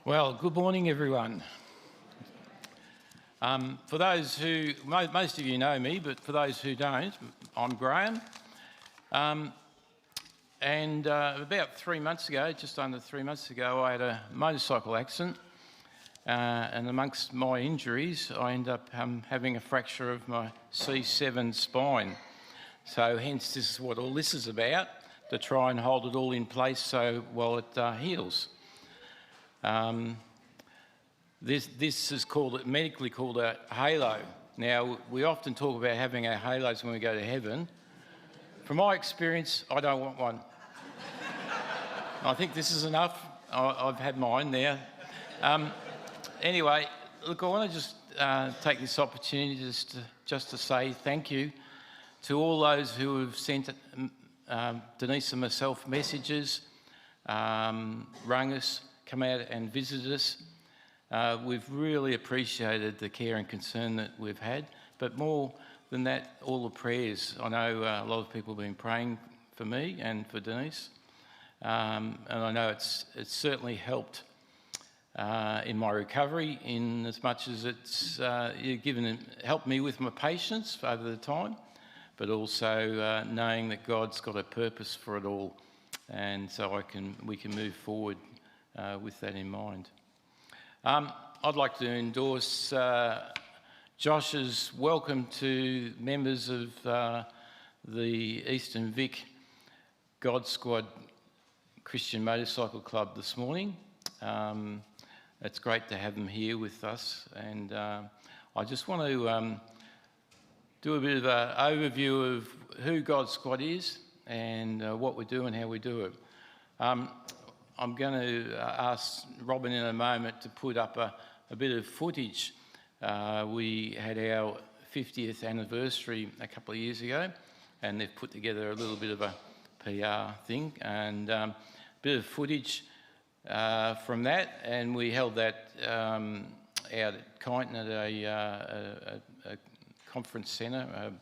Well, good morning, everyone. For those who, most of you know me, but for those who don't, I'm Graham. About 3 months ago, just under 3 months ago, I had a motorcycle accident. And amongst my injuries, I ended up having a fracture of my C7 spine. So hence this is what all this is about, to try and hold it all in place so while it heals. This is medically called a halo. Now, we often talk about having our halos when we go to heaven. From my experience, I don't want one. I think this is enough. I've had mine now. Anyway, look, I want to just take this opportunity just to say thank you to all those who have sent Denise and myself messages, rung us, come out and visited us. We've really appreciated the care and concern that we've had, but more than that, all the prayers. I know a lot of people have been praying for me and for Denise, and I know it's certainly helped in my recovery, in as much as it's helped me with my patience over the time, but also knowing that God's got a purpose for it all, and so we can move forward with that in mind. I'd like to endorse Josh's welcome to members of the Eastern Vic God Squad Christian Motorcycle Club this morning. It's great to have them here with us, and I just want to do a bit of an overview of who God Squad is and what we do and how we do it. I'm going to ask Robin in a moment to put up a bit of footage. We had our 50th anniversary a couple of years ago, and they've put together a little bit of a PR thing, and a bit of footage from that, and we held that out at Kyneton at a conference centre,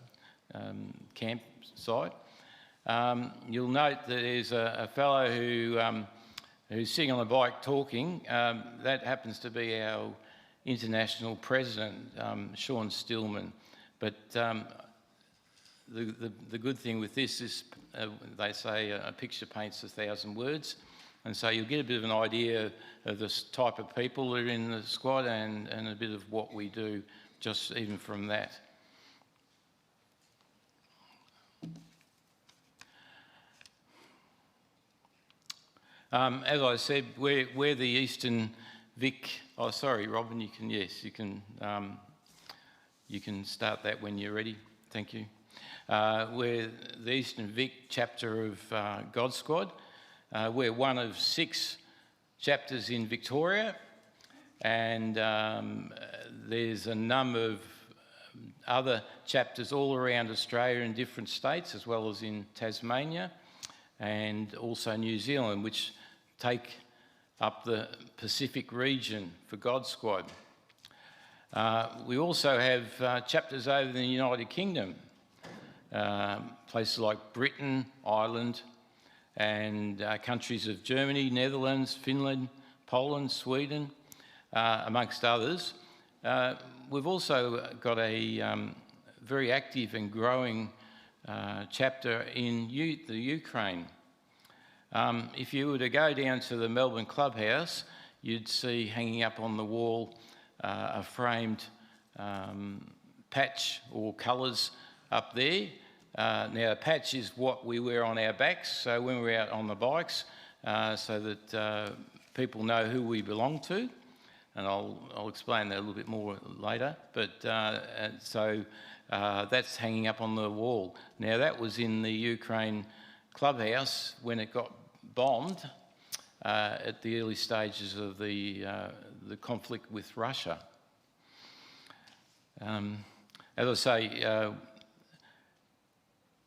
campsite. You'll note that there's a fellow who's sitting on a bike talking. That happens to be our international president, Sean Stillman. But the good thing with this is, they say a picture paints 1,000 words, and so you'll get a bit of an idea of the type of people that are in the squad and a bit of what we do, just even from that. As I said, we're the Eastern Vic. Oh, sorry, Robin. You can start that when you're ready. Thank you. We're the Eastern Vic chapter of God Squad. We're one of 6 chapters in Victoria, and there's a number of other chapters all around Australia in different states, as well as in Tasmania, and also New Zealand, which take up the Pacific region for God Squad. We also have chapters over in the United Kingdom, places like Britain, Ireland, and countries of Germany, Netherlands, Finland, Poland, Sweden, amongst others. We've also got a very active and growing chapter in the Ukraine. If you were to go down to the Melbourne clubhouse, you'd see hanging up on the wall a framed patch or colours up there. Now, a patch is what we wear on our backs, so when we're out on the bikes, so that people know who we belong to, and I'll explain that a little bit more later. But so that's hanging up on the wall. Now, that was in the Ukraine clubhouse when it got bombed at the early stages of the conflict with Russia. As I say,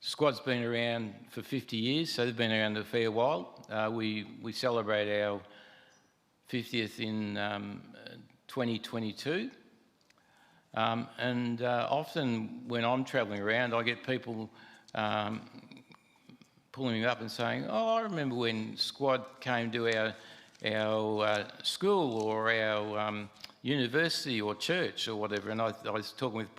Squad's been around for 50 years, so they've been around a fair while. We celebrate our 50th in 2022. Often when I'm travelling around, I get people pulling me up and saying, "Oh, I remember when Squad came to our our school or our university or church or whatever. And I was talking with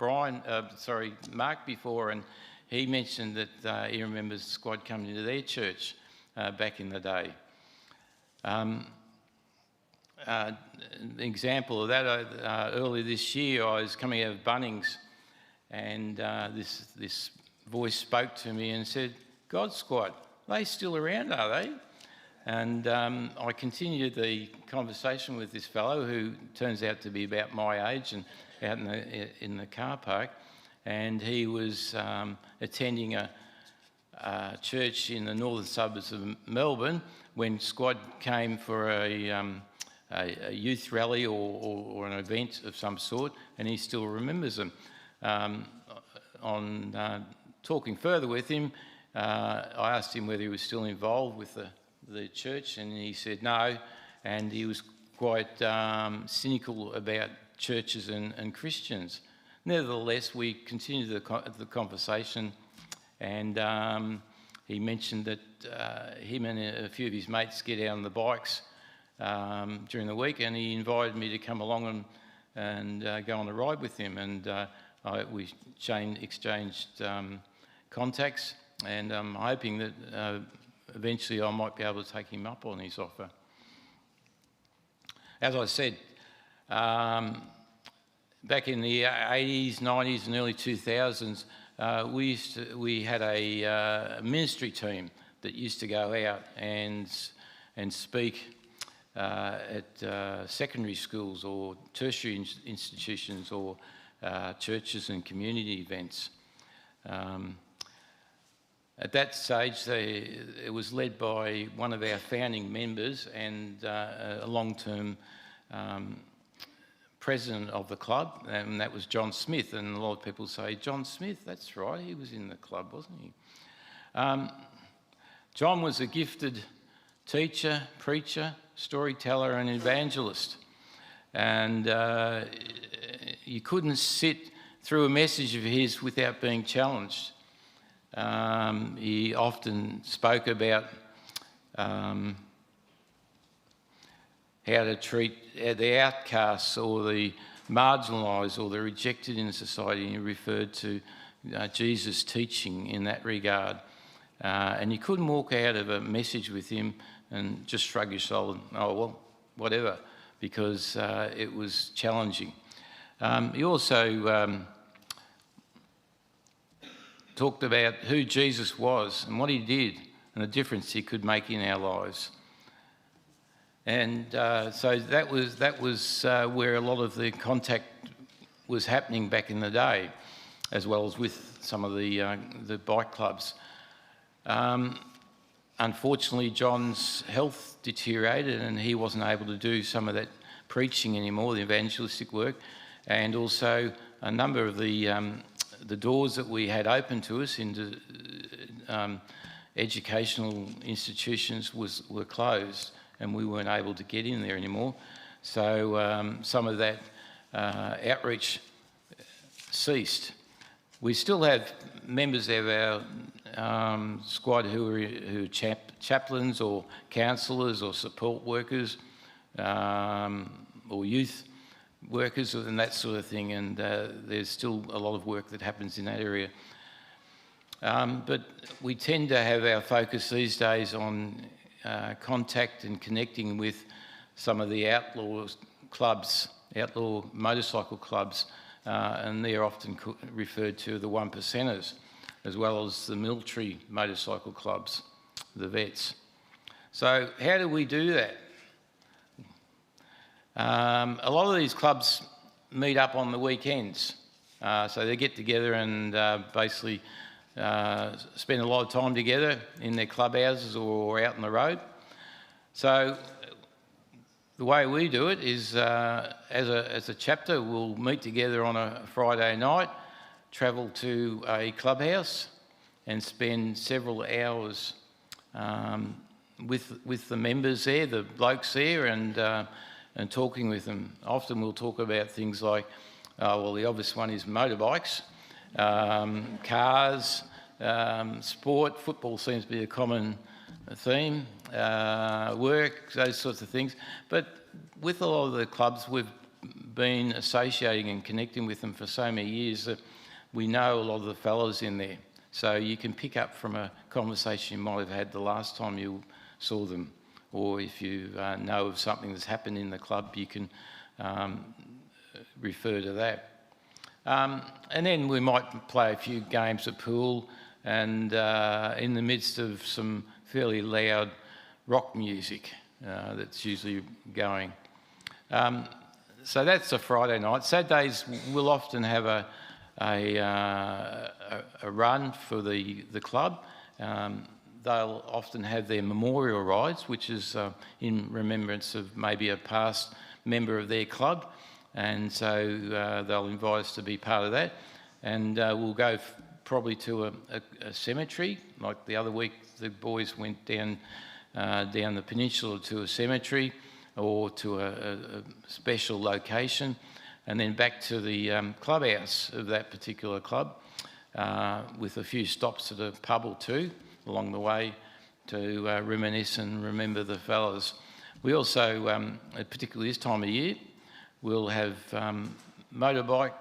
Mark before, and he mentioned that he remembers Squad coming to their church back in the day. An example of that, earlier this year I was coming out of Bunnings, and this voice spoke to me and said, "God Squad, are they still around, are they?" And I continued the conversation with this fellow, who turns out to be about my age, and out in the car park, and he was attending a church in the northern suburbs of Melbourne when Squad came for a youth rally or an event of some sort, and he still remembers them. On talking further with him, I asked him whether he was still involved with the church, and he said no, and he was quite cynical about churches and Christians. Nevertheless, we continued the conversation, and he mentioned that him and a few of his mates get out on the bikes during the week, and he invited me to come along and go on a ride with him, and we exchanged contacts, and I'm hoping that eventually I might be able to take him up on his offer. As I said, back in the 80s, 90s and early 2000s, we had a ministry team that used to go out and speak at secondary schools or tertiary institutions or churches and community events. At that stage, it was led by one of our founding members and a long-term president of the club, and that was John Smith. And a lot of people say, "John Smith, that's right, he was in the club, wasn't he?" John was a gifted teacher, preacher, storyteller and evangelist. And you couldn't sit through a message of his without being challenged. He often spoke about how to treat the outcasts or the marginalised or the rejected in society. He referred to Jesus' teaching in that regard. And you couldn't walk out of a message with him and just shrug your shoulder and, "Oh, well, whatever," because it was challenging. He also talked about who Jesus was and what he did and the difference he could make in our lives. And so that was where a lot of the contact was happening back in the day, as well as with some of the bike clubs. Unfortunately, John's health deteriorated and he wasn't able to do some of that preaching anymore, the evangelistic work, and also a number of the doors that we had open to us into educational institutions were closed, and we weren't able to get in there anymore. So some of that outreach ceased. We still have members of our squad who are chaplains or counsellors or support workers or youth workers and that sort of thing, and there's still a lot of work that happens in that area. But we tend to have our focus these days on contact and connecting with some of the outlaw clubs, outlaw motorcycle clubs, and they're often referred to the one percenters, as well as the military motorcycle clubs, the vets. So how do we do that? A lot of these clubs meet up on the weekends, so they get together and basically spend a lot of time together in their clubhouses or out on the road. So the way we do it is, as a chapter, we'll meet together on a Friday night, travel to a clubhouse and spend several hours with the members there, the blokes there, and talking with them. Often we'll talk about things like, well, the obvious one is motorbikes, cars, sport. Football seems to be a common theme, work, those sorts of things. But with a lot of the clubs, we've been associating and connecting with them for so many years that we know a lot of the fellows in there. So you can pick up from a conversation you might have had the last time you saw them, or if you know of something that's happened in the club, you can refer to that. And then we might play a few games of pool, and in the midst of some fairly loud rock music that's usually going. So that's a Friday night. Saturdays we'll often have a run for the club. They'll often have their memorial rides, which is in remembrance of maybe a past member of their club, and so they'll invite us to be part of that. And we'll go probably to a cemetery. Like the other week, the boys went down the peninsula to a cemetery or to a special location, and then back to the clubhouse of that particular club, with a few stops at a pub or two along the way to reminisce and remember the fellas. We also, particularly this time of year, we'll have motorbike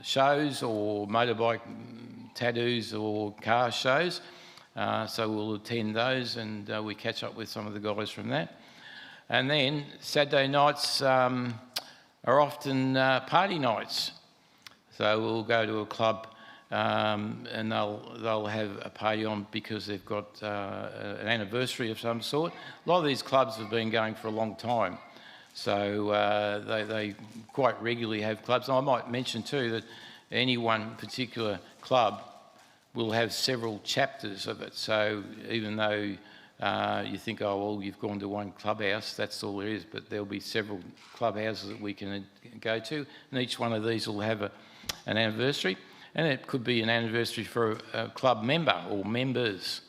shows or motorbike tattoos or car shows. So we'll attend those, and we catch up with some of the guys from that. And then Saturday nights are often party nights. So we'll go to a club and they'll have a party on because they've got an anniversary of some sort. A lot of these clubs have been going for a long time, so they quite regularly have clubs. And I might mention too that any one particular club will have several chapters of it. So even though you think, oh, well, you've gone to one clubhouse, that's all there is, but there'll be several clubhouses that we can go to, and each one of these will have an anniversary. And it could be an anniversary for a club member or members,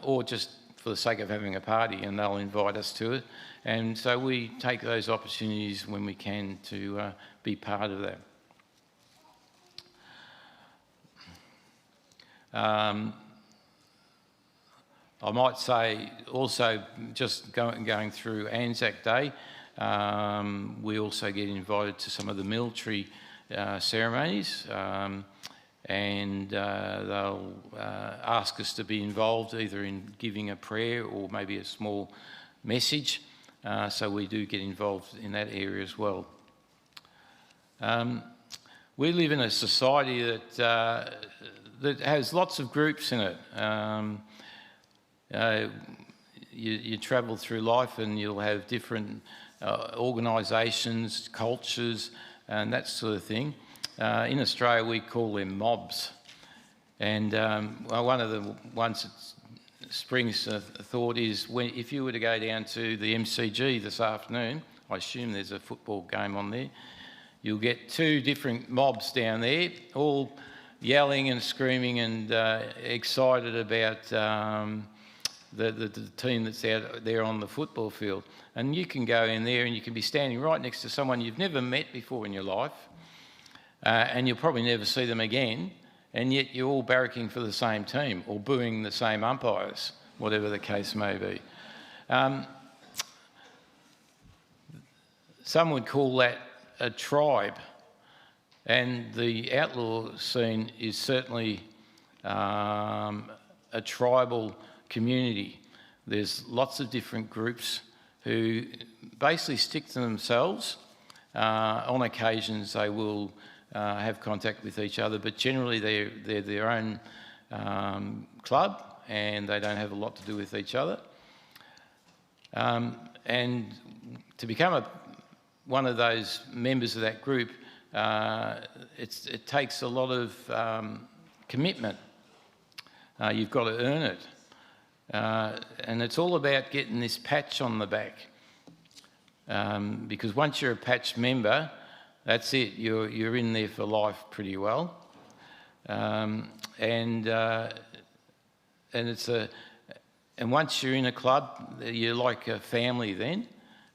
or just for the sake of having a party, and they'll invite us to it. And so we take those opportunities when we can to be part of that. I might say also, just going through Anzac Day, we also get invited to some of the military ceremonies, and they'll ask us to be involved either in giving a prayer or maybe a small message, so we do get involved in that area as well. We live in a society that has lots of groups in it. You travel through life and you'll have different organisations, cultures, and that sort of thing. In Australia, we call them mobs. And one of the ones that springs to thought is if you were to go down to the MCG this afternoon, I assume there's a football game on there, you'll get two different mobs down there, all yelling and screaming and excited about the team that's out there on the football field. And you can go in there and you can be standing right next to someone you've never met before in your life, and you'll probably never see them again, and yet you're all barracking for the same team or booing the same umpires, whatever the case may be. Some would call that a tribe, and the outlaw scene is certainly a tribal community. There's lots of different groups who basically stick to themselves. On occasions they will have contact with each other, but generally they're their own club and they don't have a lot to do with each other. And to become one of those members of that group, it takes a lot of commitment. You've got to earn it. And it's all about getting this patch on the back. Because once you're a patch member, that's it. You're in there for life pretty well. And once you're in a club, you're like a family then,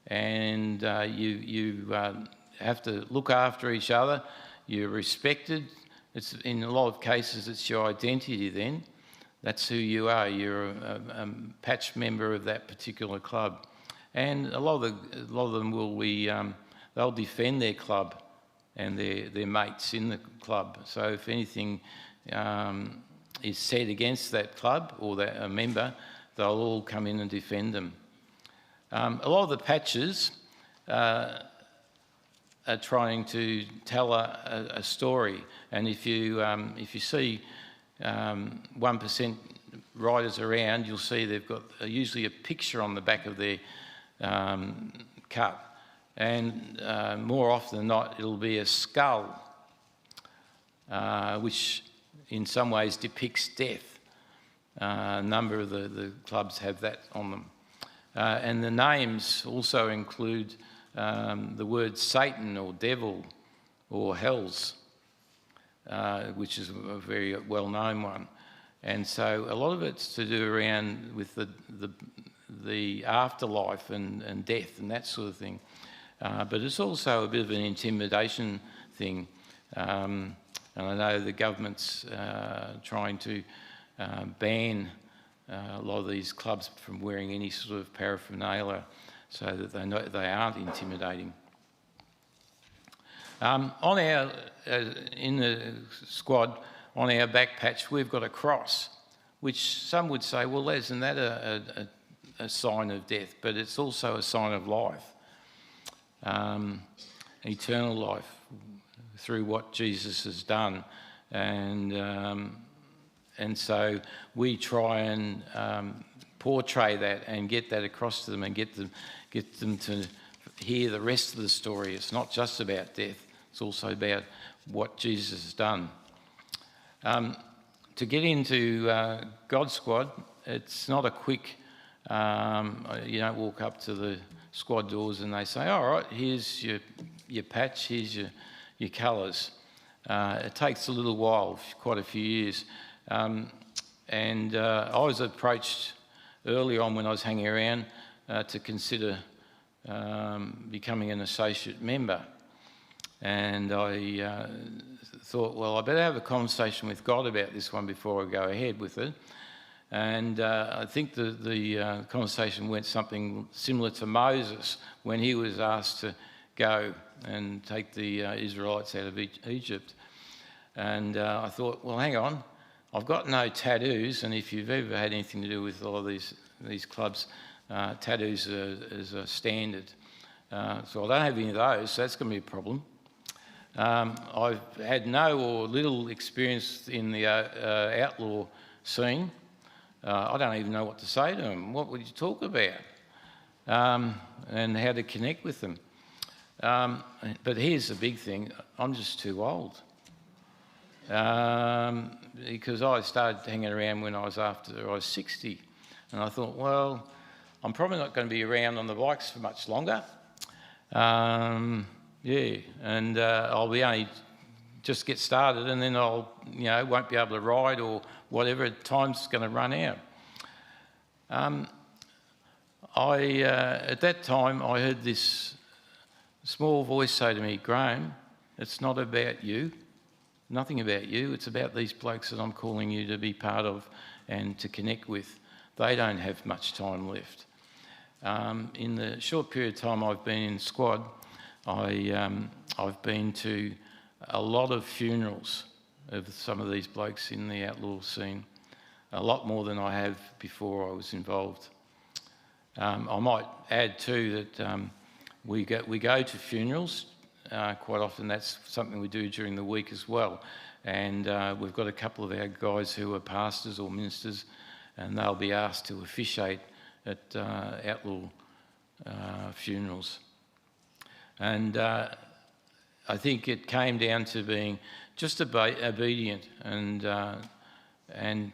and you have to look after each other. You're respected. it's in a lot of cases it's your identity then. That's who you are. You're a patch member of that particular club. And a lot of them will be, they'll defend their club and their mates in the club. So if anything is said against that club or a member, they'll all come in and defend them. A lot of the patches are trying to tell a story, and if you see 1% riders around, you'll see they've got usually a picture on the back of their cup, and more often than not it'll be a skull, which in some ways depicts death. A number of the clubs have that on them. And the names also include the word Satan or devil or hells, which is a very well-known one. And so a lot of it's to do around with the afterlife and death and that sort of thing. But it's also a bit of an intimidation thing. And I know the government's trying to ban a lot of these clubs from wearing any sort of paraphernalia so that they know they aren't intimidating. On our, in the squad, on our back patch, we've got a cross, which some would say, well, isn't that a sign of death? But it's also a sign of life, eternal life, through what Jesus has done. And so we try and portray that and get that across to them and get them to hear the rest of the story. It's not just about death, it's also about what Jesus has done. To get into God Squad, it's not a quick, you don't walk up to the squad doors and they say, all right, here's your patch, here's your colours. It takes a little while, quite a few years. I was approached early on when I was hanging around to consider becoming an associate member. And I thought, well, I better have a conversation with God about this one before I go ahead with it. And I think the conversation went something similar to Moses when he was asked to go and take the Israelites out of Egypt. And I thought, well, hang on, I've got no tattoos, and if you've ever had anything to do with a lot of these clubs, tattoos is a standard. So I don't have any of those, so that's going to be a problem. I've had no or little experience in the outlaw scene. I don't even know what to say to them. What would you talk about? And how to connect with them. But here's the big thing, I'm just too old. Because I started hanging around when I was 60. And I thought, well, I'm probably not going to be around on the bikes for much longer. Yeah, and I'll be only just get started, and then I'll, won't be able to ride or whatever. Time's going to run out. At that time, I heard this small voice say to me, Graham, it's not about you, nothing about you. It's about these blokes that I'm calling you to be part of and to connect with. They don't have much time left. In the short period of time I've been in squad, I've been to a lot of funerals of some of these blokes in the outlaw scene, a lot more than I have before I was involved. I might add too that we go to funerals quite often. That's something we do during the week as well. And we've got a couple of our guys who are pastors or ministers, and they'll be asked to officiate at outlaw funerals. And I think it came down to being just obedient and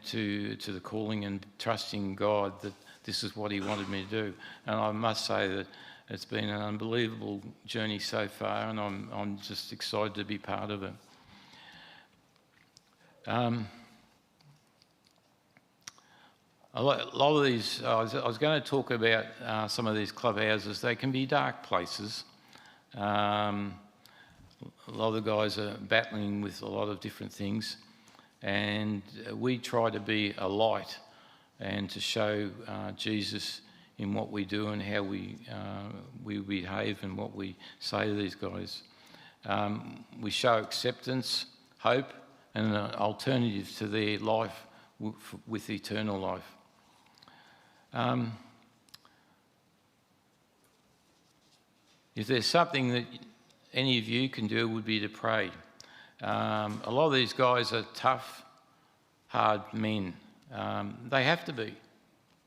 to the calling and trusting God that this is what He wanted me to do. And I must say that it's been an unbelievable journey so far, and I'm just excited to be part of it. A lot of these, I was going to talk about some of these clubhouses. They can be dark places. a lot of the guys are battling with a lot of different things, and we try to be a light and to show Jesus in what we do and how we behave and what we say to these guys. We show acceptance, hope, and an alternative to their life with eternal life. If there's something that any of you can do, would be to pray. A lot of these guys are tough, hard men. They have to be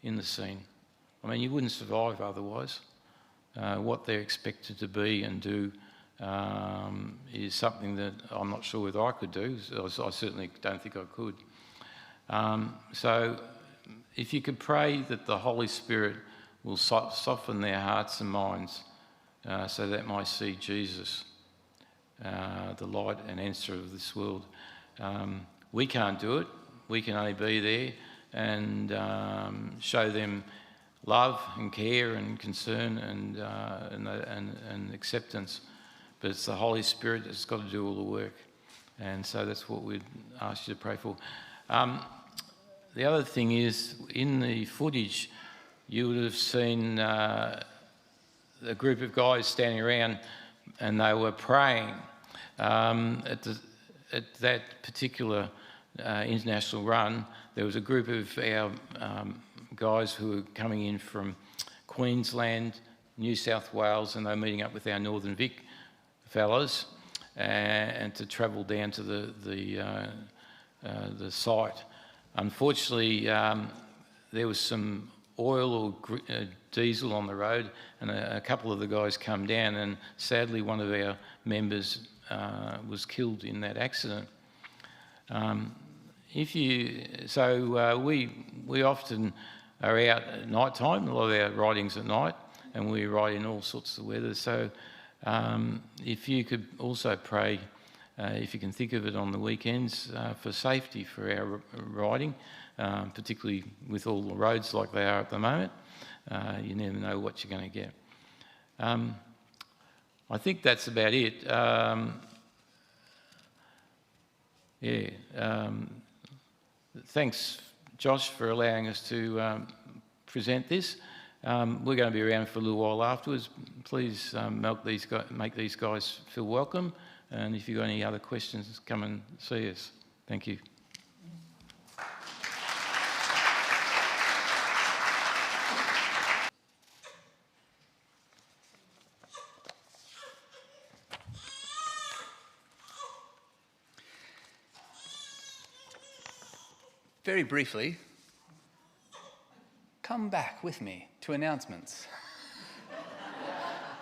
in the scene. I mean, you wouldn't survive otherwise. What they're expected to be and do is something that I'm not sure whether I could do. I certainly don't think I could. So if you could pray that the Holy Spirit will soften their hearts and minds so that might see Jesus, the light and answer of this world. We can't do it. We can only be there and show them love and care and concern and acceptance. But it's the Holy Spirit that's got to do all the work. And so that's what we'd ask you to pray for. The other thing is, in the footage, you would have seen a group of guys standing around and they were praying. At that particular international run, there was a group of our guys who were coming in from Queensland, New South Wales, and they were meeting up with our Northern Vic fellows and to travel down to the site. Unfortunately, there was some oil or diesel on the road, and a couple of the guys come down, and sadly one of our members was killed in that accident. We often are out at night time. A lot of our riding's at night, and we ride in all sorts of weather. So if you could also pray, if you can think of it on the weekends, for safety for our riding, particularly with all the roads like they are at the moment. You never know what you're going to get. I think that's about it. Thanks, Josh, for allowing us to present this. We're going to be around for a little while afterwards. Please make these guys feel welcome. And if you've got any other questions, come and see us. Thank you. Very briefly, come back with me to announcements.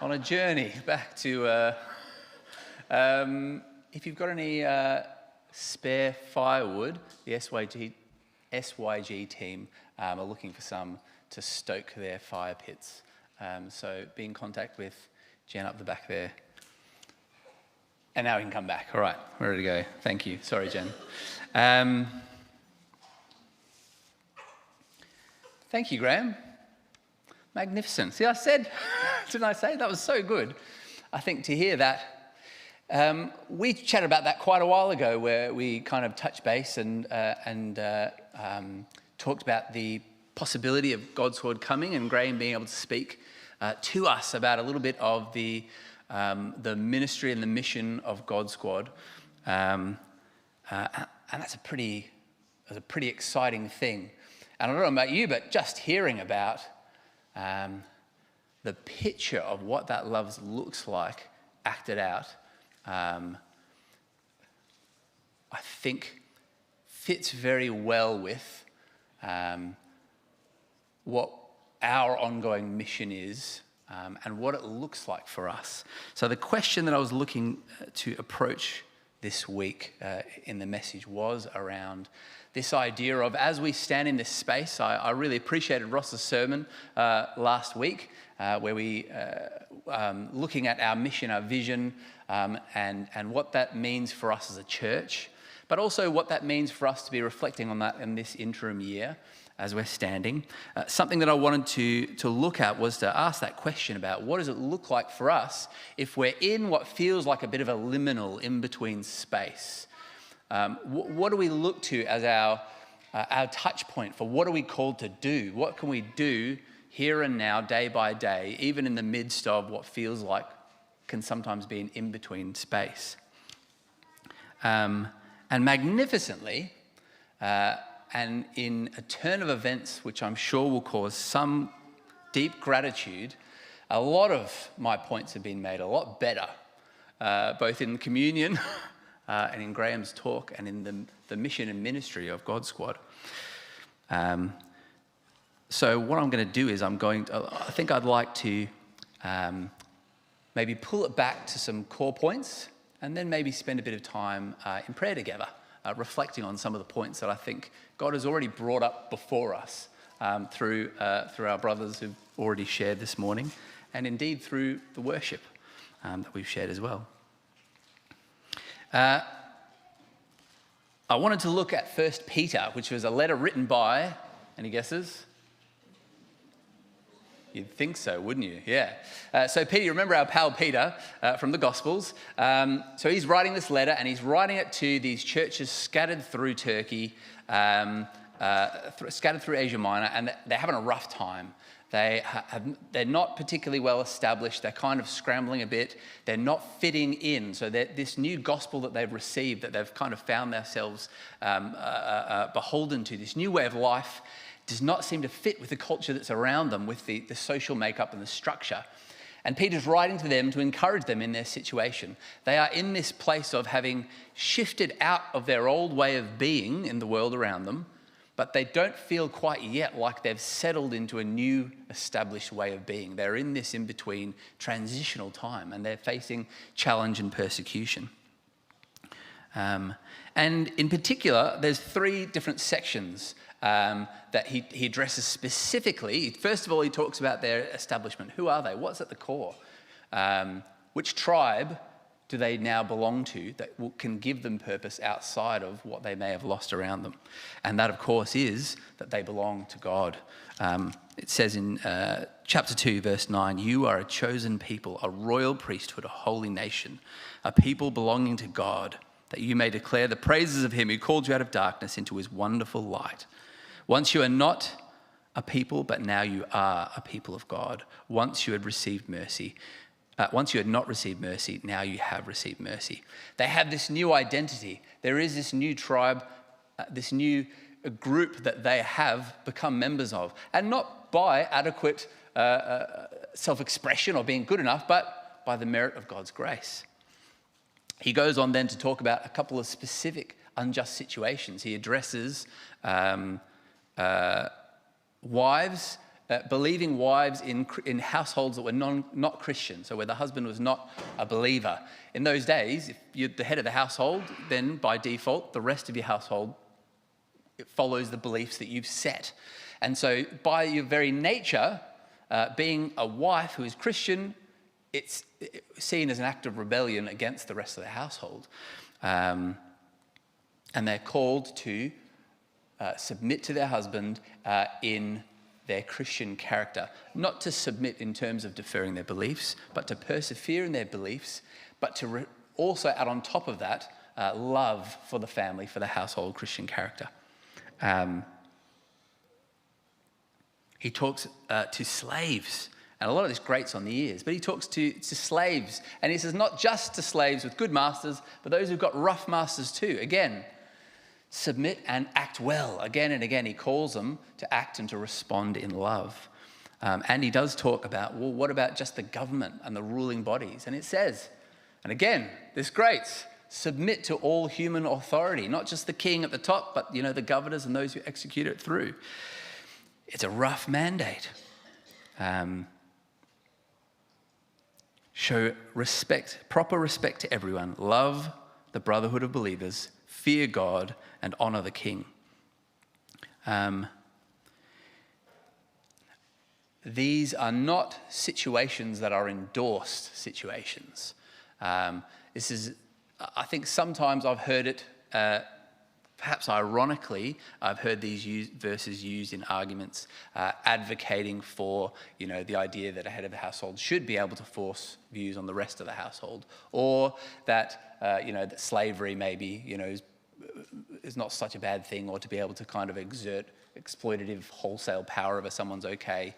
On a journey back to, if you've got any spare firewood, the SYG team are looking for some to stoke their fire pits. So be in contact with Jen up the back there. And now we can come back. All right, we're ready to go. Thank you. Sorry, Jen. Thank you, Graham. Magnificent. See, didn't I say? That was so good. I think to hear that, we chatted about that quite a while ago, where we kind of touched base and talked about the possibility of God's Word coming, and Graham being able to speak to us about a little bit of the ministry and the mission of God Squad. And that's a pretty exciting thing. And I don't know about you, but just hearing about the picture of what that love looks like acted out, I think fits very well with what our ongoing mission is and what it looks like for us. So the question that I was looking to approach this week in the message was around this idea of, as we stand in this space, I really appreciated Ross's sermon last week, where we looking at our mission, our vision, and what that means for us as a church, but also what that means for us to be reflecting on that in this interim year. as we're standing. Something that I wanted to look at was to ask that question about what does it look like for us if we're in what feels like a bit of a liminal in-between space. What do we look to as our touch point for what are we called to do? What can we do here and now, day by day, even in the midst of what feels like can sometimes be an in-between space? And magnificently, and in a turn of events which I'm sure will cause some deep gratitude, a lot of my points have been made a lot better, both in communion and in Graham's talk and in the mission and ministry of God Squad. So what I'm going to do is I think I'd like to maybe pull it back to some core points and then maybe spend a bit of time in prayer together, reflecting on some of the points that I think God has already brought up before us through our brothers who've already shared this morning, and indeed through the worship that we've shared as well. I wanted to look at 1 Peter, which was a letter written by, any guesses? You'd think so, wouldn't you? Yeah. So Peter, you remember our pal Peter from the Gospels. So he's writing this letter, and he's writing it to these churches scattered through Turkey, scattered through Asia Minor, and they're having a rough time. They're not particularly well established. They're kind of scrambling a bit. They're not fitting in. So this new gospel that they've received, that they've kind of found themselves beholden to, this new way of life, does not seem to fit with the culture that's around them, with the social makeup and the structure. And Peter's writing to them to encourage them in their situation. They are in this place of having shifted out of their old way of being in the world around them, but they don't feel quite yet like they've settled into a new established way of being. They're in this in-between transitional time, and they're facing challenge and persecution. And in particular, there's 3 different sections that he addresses specifically. First of all, he talks about their establishment. Who are they? What's at the core? Which tribe do they now belong to that can give them purpose outside of what they may have lost around them? And that, of course, is that they belong to God. It says in chapter 2, verse 9, "You are a chosen people, a royal priesthood, a holy nation, a people belonging to God, that you may declare the praises of him who called you out of darkness into his wonderful light. Once you are not a people, but now you are a people of God. Once you had received mercy. Once you had not received mercy, now you have received mercy." They have this new identity. There is this new tribe, this new group that they have become members of. And not by adequate self-expression or being good enough, but by the merit of God's grace. He goes on then to talk about a couple of specific unjust situations. He addresses wives, believing wives in households that were not Christian, so where the husband was not a believer. In those days, if you're the head of the household, then by default, the rest of your household, it follows the beliefs that you've set. And so by your very nature, being a wife who is Christian, it's seen as an act of rebellion against the rest of the household. And they're called to submit to their husband in their Christian character. Not to submit in terms of deferring their beliefs, but to persevere in their beliefs, but to also add on top of that, love for the family, for the household Christian character. He talks to slaves, and a lot of this grates on the ears, but he talks to slaves, and he says not just to slaves with good masters, but those who've got rough masters too. Again, submit and act well. Again and again, he calls them to act and to respond in love. And he does talk about, well, what about just the government and the ruling bodies? And it says, and again, this grates, submit to all human authority, not just the king at the top, but the governors and those who execute it through. It's a rough mandate. Show respect, proper respect to everyone. Love the brotherhood of believers. Fear God and honour the king. These are not situations that are endorsed situations. This is, I think sometimes I've heard it perhaps ironically, I've heard these verses used in arguments advocating for, the idea that a head of the household should be able to force views on the rest of the household, or that, that slavery maybe, is not such a bad thing, or to be able to kind of exert exploitative wholesale power over someone's okay.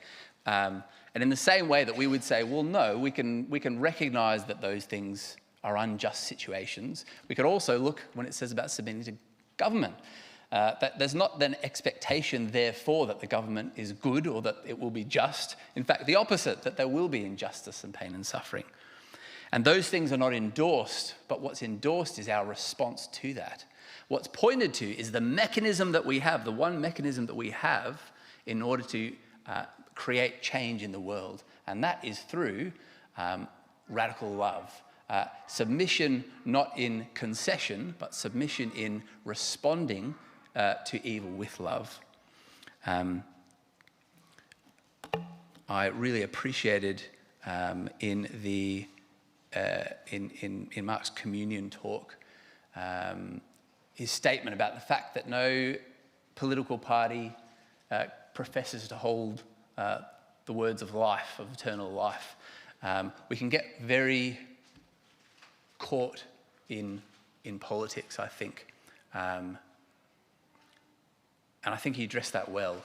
And in the same way that we would say, well, no, we can recognize that those things are unjust situations. We could also look when it says about submitting to government, that there's not an expectation, therefore, that the government is good or that it will be just. In fact, the opposite, that there will be injustice and pain and suffering. And those things are not endorsed, but what's endorsed is our response to that. What's pointed to is the mechanism that we have, the one mechanism that we have in order to create change in the world, and that is through radical love. Submission not in concession, but submission in responding to evil with love. I really appreciated in Mark's communion talk his statement about the fact that no political party professes to hold the words of life, of eternal life. We can get very caught in politics, I think. And I think he addressed that well.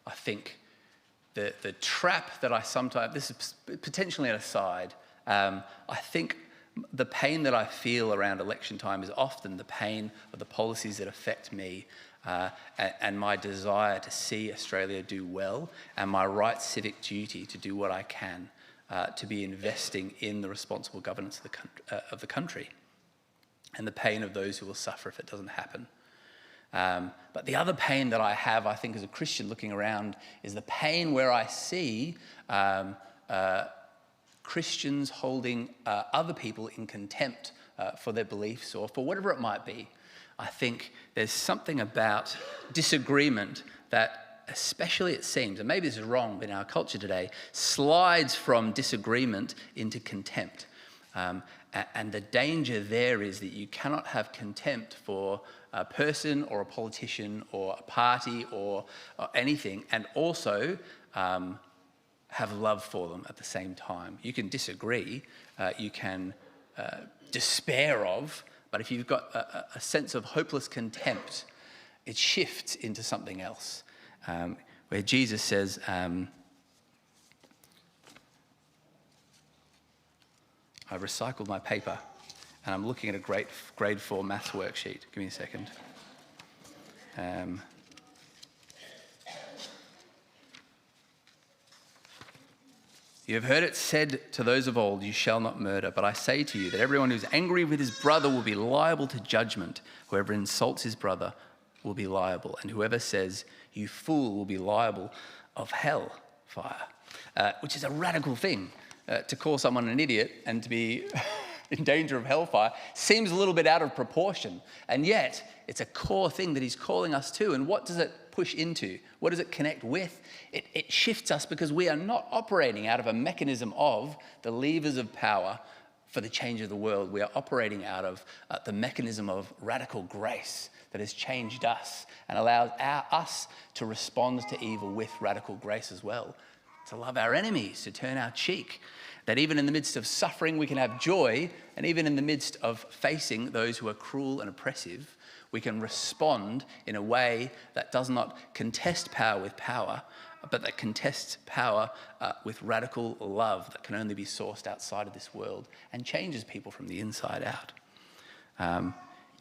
I think the trap that I sometimes, this is potentially an aside, I think the pain that I feel around election time is often the pain of the policies that affect me, and my desire to see Australia do well, and my right civic duty to do what I can to be investing in the responsible governance of the country, and the pain of those who will suffer if it doesn't happen. But the other pain that I have, I think, as a Christian looking around, is the pain where I see Christians holding other people in contempt for their beliefs or for whatever it might be. I think there's something about disagreement that, especially it seems, and maybe this is wrong in our culture today, slides from disagreement into contempt. And the danger there is that you cannot have contempt for a person or a politician or a party or anything, and also have love for them at the same time. You can disagree, you can despair of, but if you've got a sense of hopeless contempt, it shifts into something else. Where Jesus says, I recycled my paper and I'm looking at a grade 4 maths worksheet. Give me a second. You have heard it said to those of old, you shall not murder. But I say to you that everyone who is angry with his brother will be liable to judgment. Whoever insults his brother will be liable. And whoever says, you fool, will be liable of hell fire. Which is a radical thing. To call someone an idiot and to be in danger of hellfire seems a little bit out of proportion. And yet, it's a core thing that he's calling us to. And what does it push into? What does it connect with? It shifts us because we are not operating out of a mechanism of the levers of power for the change of the world. We are operating out of the mechanism of radical grace that has changed us and allows us to respond to evil with radical grace as well. To love our enemies, to turn our cheek, that even in the midst of suffering we can have joy, and even in the midst of facing those who are cruel and oppressive, we can respond in a way that does not contest power with power, but that contests power with radical love that can only be sourced outside of this world and changes people from the inside out.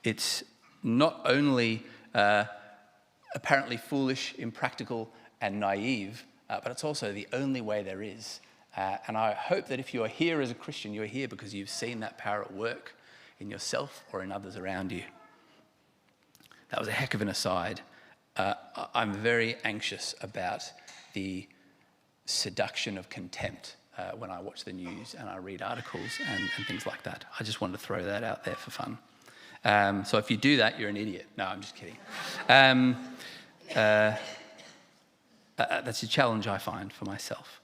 It's not only apparently foolish, impractical, and naive, but it's also the only way there is. And I hope that if you are here as a Christian, you're here because you've seen that power at work in yourself or in others around you. That was a heck of an aside. I'm very anxious about the seduction of contempt when I watch the news and I read articles and things like that. I just wanted to throw that out there for fun. So if you do that, you're an idiot. No, I'm just kidding. That's a challenge I find for myself.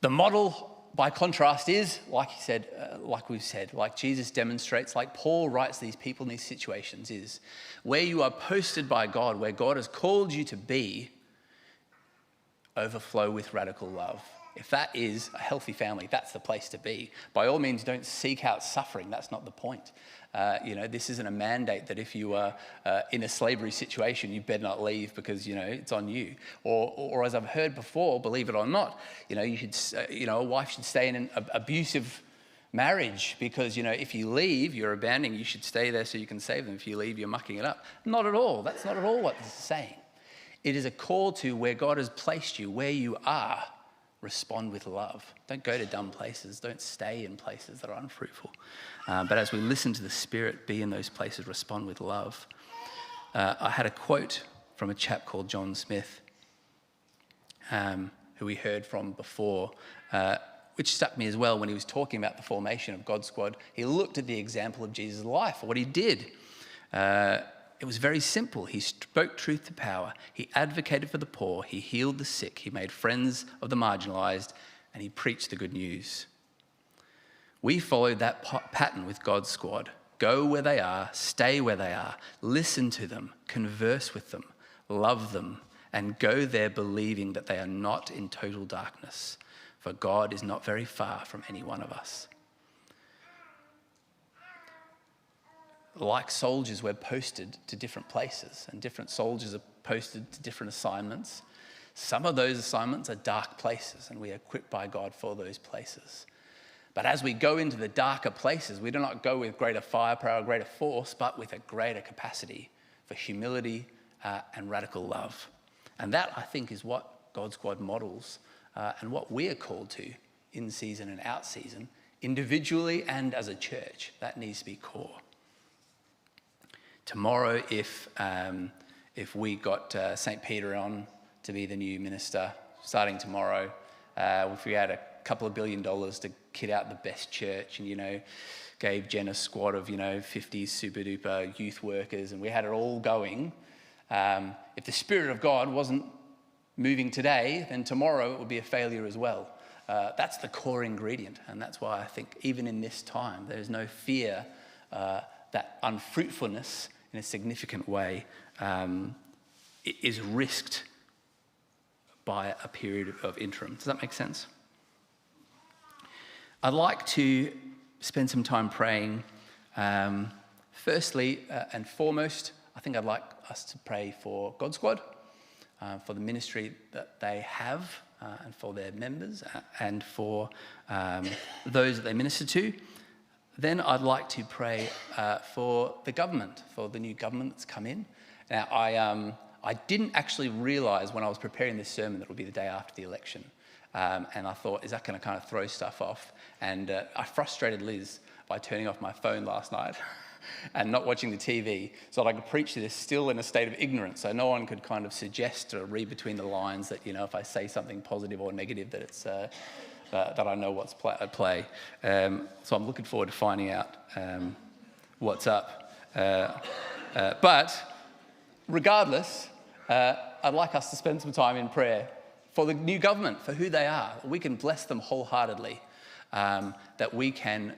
The model by contrast is, like he said, like we've said, like Jesus demonstrates, like Paul writes these people in these situations, is where you are posted by God, where God has called you to be, overflow with radical love. If that is a healthy family, that's the place to be. By all means, don't seek out suffering. That's not the point. This isn't a mandate that if you are in a slavery situation, you better not leave because, it's on you. Or as I've heard before, believe it or not, you should, a wife should stay in an abusive marriage because, if you leave, you're abandoning, you should stay there so you can save them. If you leave, you're mucking it up. Not at all. That's not at all what this is saying. It is a call to where God has placed you, where you are, respond with love. Don't go to dumb places. Don't stay in places that are unfruitful. But as we listen to the Spirit, be in those places, respond with love. I had a quote from a chap called John Smith, who we heard from before, which struck me as well when he was talking about the formation of God Squad. He looked at the example of Jesus' life, what he did. It was very simple. He spoke truth to power. He advocated for the poor. He healed the sick. He made friends of the marginalised, and he preached the good news. We followed that pattern with God's Squad. Go where they are, stay where they are, listen to them, converse with them, love them, and go there believing that they are not in total darkness, for God is not very far from any one of us. Like soldiers, we're posted to different places, and different soldiers are posted to different assignments. Some of those assignments are dark places, and we are equipped by God for those places. But as we go into the darker places, we do not go with greater firepower, greater force, but with a greater capacity for humility and radical love. And that, I think, is what God Squad models and what we are called to in season and out season, individually and as a church. That needs to be core. Tomorrow, if we got St. Peter on to be the new minister, starting tomorrow, if we had a couple of $1 billion to kit out the best church and, gave Jen a squad of, 50 super duper youth workers and we had it all going, if the Spirit of God wasn't moving today, then tomorrow it would be a failure as well. That's the core ingredient, and that's why I think even in this time, there's no fear that unfruitfulness in a significant way is risked by a period of interim. Does that make sense? I'd like to spend some time praying. Firstly and foremost, I think I'd like us to pray for God Squad, for the ministry that they have and for their members and for those that they minister to. Then I'd like to pray for the government, for the new government that's come in. Now, I didn't actually realise when I was preparing this sermon that it would be the day after the election. And I thought, is that going to kind of throw stuff off? And I frustrated Liz by turning off my phone last night and not watching the TV so that I could preach this still in a state of ignorance. So no one could kind of suggest or read between the lines that, if I say something positive or negative, that it's... that I know what's at play. So I'm looking forward to finding out what's up. But regardless, I'd like us to spend some time in prayer for the new government, for who they are. We can bless them wholeheartedly, that we can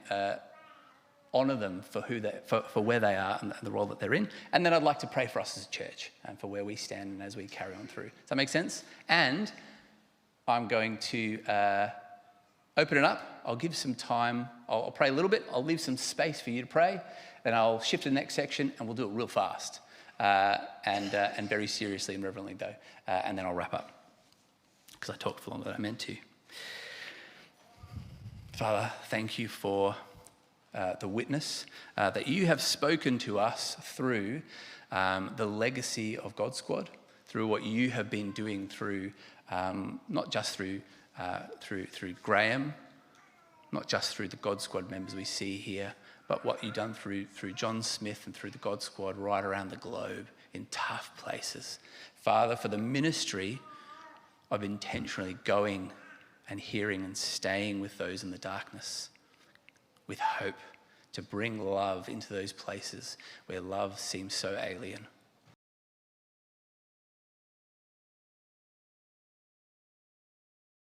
honour them for where they are and the role that they're in. And then I'd like to pray for us as a church and for where we stand and as we carry on through. Does that make sense? And I'm going to... open it up. I'll give some time. I'll pray a little bit. I'll leave some space for you to pray. Then I'll shift to the next section and we'll do it real fast and very seriously and reverently though. And then I'll wrap up because I talked for longer than I meant to. Father, thank you for the witness that you have spoken to us through the legacy of God Squad, through what you have been doing through, not just through Graham, not just through the God Squad members we see here, but what you've done through John Smith and through the God Squad right around the globe in tough places. Father, for the ministry of intentionally going and hearing and staying with those in the darkness with hope to bring love into those places where love seems so alien.